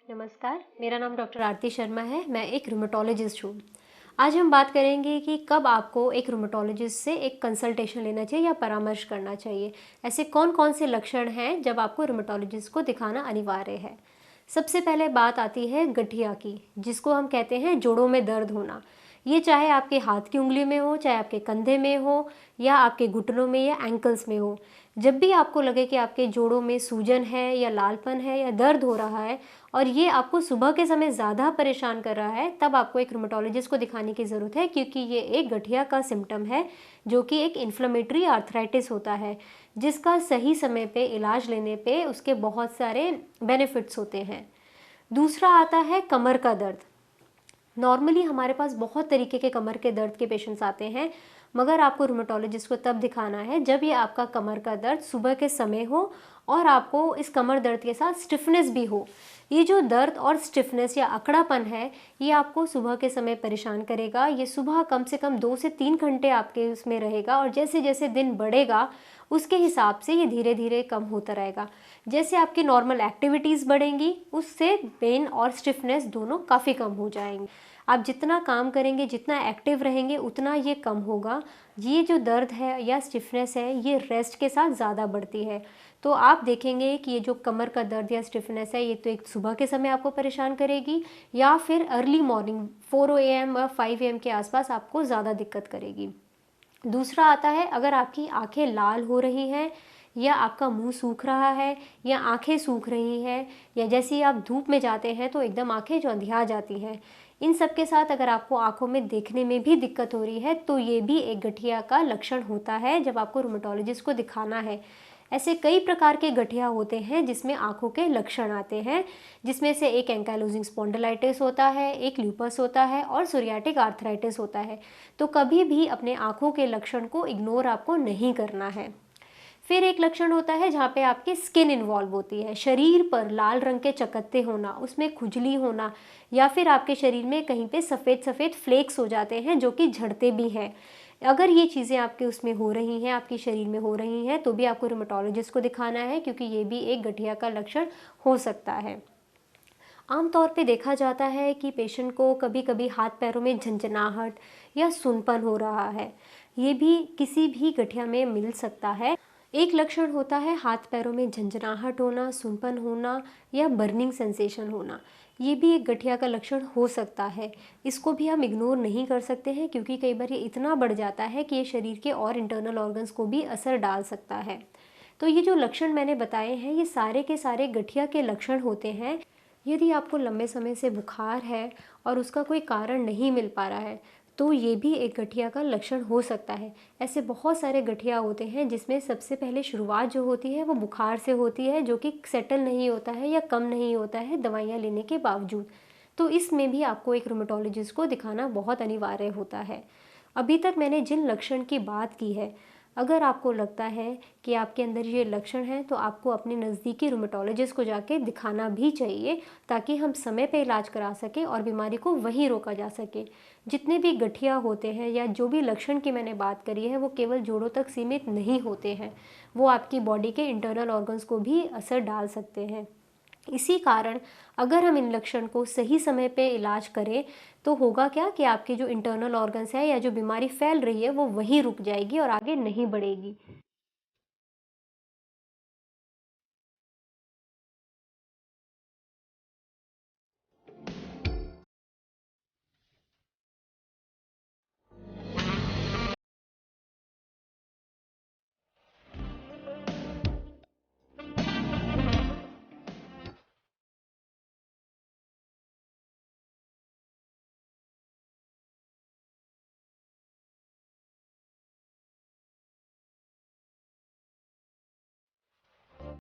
नमस्कार, मेरा नाम डॉक्टर आरती शर्मा है। मैं एक रूमेटोलॉजिस्ट हूँ। आज हम बात करेंगे कि कब आपको एक रूमेटोलॉजिस्ट से एक कंसल्टेशन लेना चाहिए या परामर्श करना चाहिए। ऐसे कौन-कौन से लक्षण हैं जब आपको रूमेटोलॉजिस्ट को दिखाना अनिवार्य है। सबसे पहले बात आती है गठिया की, जिसको हम कहते हैं जोड़ों में दर्द होना। ये चाहे आपके हाथ की उंगली में हो, चाहे आपके कंधे में हो या आपके घुटनों में या एंकल्स में हो। जब भी आपको लगे कि आपके जोड़ों में सूजन है या लालपन है या दर्द हो रहा है और ये आपको सुबह के समय ज़्यादा परेशान कर रहा है, तब आपको एक रूमेटोलॉजिस्ट को दिखाने की ज़रूरत है, क्योंकि ये एक गठिया का सिम्टम है जो कि एक इन्फ्लेमेटरी आर्थराइटिस होता है, जिसका सही समय पे इलाज लेने पे उसके बहुत सारे बेनिफिट्स होते हैं। दूसरा आता है कमर का दर्द। नॉर्मली हमारे पास बहुत तरीके के कमर के दर्द के पेशेंट्स आते हैं, मगर आपको रूमेटोलॉजिस्ट को तब दिखाना है जब ये आपका कमर का दर्द सुबह के समय हो और आपको इस कमर दर्द के साथ स्टिफनेस भी हो। ये जो दर्द और स्टिफनेस या अकड़ापन है, ये आपको सुबह के समय परेशान करेगा। ये सुबह कम से कम 2 से 3 घंटे आपके उसमें रहेगा और जैसे जैसे दिन बढ़ेगा उसके हिसाब से ये धीरे धीरे कम होता रहेगा। जैसे आपकी नॉर्मल एक्टिविटीज़ बढ़ेंगी, उससे पेन और स्टिफनेस दोनों काफ़ी कम हो जाएंगे। आप जितना काम करेंगे, जितना एक्टिव रहेंगे, उतना ये कम होगा। ये जो दर्द है या स्टिफनेस है, ये रेस्ट के साथ ज़्यादा बढ़ती है। तो आप देखेंगे कि ये जो कमर का दर्द या स्टिफनेस है, ये तो एक सुबह के समय आपको परेशान करेगी या फिर अर्ली मॉर्निंग 4 AM और 5 AM के आसपास आपको ज़्यादा दिक्कत करेगी। दूसरा आता है अगर आपकी आंखें लाल हो रही हैं या आपका मुंह सूख रहा है या आंखें सूख रही हैं या जैसे ही आप धूप में जाते हैं तो एकदम आंखें जो अंधिया जाती हैं। इन सब के साथ अगर आपको आंखों में देखने में भी दिक्कत हो रही है तो ये भी एक गठिया का लक्षण होता है जब आपको रूमेटोलॉजिस्ट को दिखाना है। ऐसे कई प्रकार के गठिया होते हैं जिसमें आंखों के लक्षण आते हैं, जिसमें से एक एंकाइलोजिंग स्पॉन्डिलाइटिस होता है, एक ल्यूपस होता है और सोरियाटिक आर्थराइटिस होता है। तो कभी भी अपने आंखों के लक्षण को इग्नोर आपको नहीं करना है। फिर एक लक्षण होता है जहाँ पे आपकी स्किन इन्वॉल्व होती है, शरीर पर लाल रंग के चकत्ते होना, उसमें खुजली होना या फिर आपके शरीर में कहीं पे सफ़ेद सफ़ेद फ्लेक्स हो जाते हैं जो कि झड़ते भी हैं। अगर ये चीज़ें आपके उसमें हो रही हैं, आपके शरीर में हो रही हैं, तो भी आपको रूमेटोलॉजिस्ट को दिखाना है, क्योंकि ये भी एक गठिया का लक्षण हो सकता है। आमतौर पे देखा जाता है कि पेशेंट को कभी कभी हाथ पैरों में झंझनाहट या सुनपन हो रहा है। ये भी किसी भी गठिया में मिल सकता है। एक लक्षण होता है हाथ पैरों में झंझनाहट होना, सुनपन होना या बर्निंग सेंसेशन होना। ये भी एक गठिया का लक्षण हो सकता है। इसको भी हम इग्नोर नहीं कर सकते हैं, क्योंकि कई बार ये इतना बढ़ जाता है कि ये शरीर के और इंटरनल ऑर्गन्स को भी असर डाल सकता है। तो ये जो लक्षण मैंने बताए हैं, ये सारे के सारे गठिया के लक्षण होते हैं। यदि आपको लंबे समय से बुखार है और उसका कोई कारण नहीं मिल पा रहा है, तो ये भी एक गठिया का लक्षण हो सकता है। ऐसे बहुत सारे गठिया होते हैं जिसमें सबसे पहले शुरुआत जो होती है वो बुखार से होती है, जो कि सेटल नहीं होता है या कम नहीं होता है दवाइयाँ लेने के बावजूद। तो इसमें भी आपको एक रूमेटोलॉजिस्ट को दिखाना बहुत अनिवार्य होता है। अभी तक मैंने जिन लक्षण की बात की है, अगर आपको लगता है कि आपके अंदर ये लक्षण हैं, तो आपको अपने नज़दीकी रूमेटोलॉजिस्ट को जाके दिखाना भी चाहिए, ताकि हम समय पे इलाज करा सकें और बीमारी को वहीं रोका जा सके। जितने भी गठिया होते हैं या जो भी लक्षण की मैंने बात करी है, वो केवल जोड़ों तक सीमित नहीं होते हैं, वो आपकी बॉडी के इंटरनल ऑर्गन्स को भी असर डाल सकते हैं। इसी कारण अगर हम इन लक्षण को सही समय पे इलाज करें, तो होगा क्या कि आपके जो इंटरनल ऑर्गन्स है या जो बीमारी फैल रही है वो वहीं रुक जाएगी और आगे नहीं बढ़ेगी।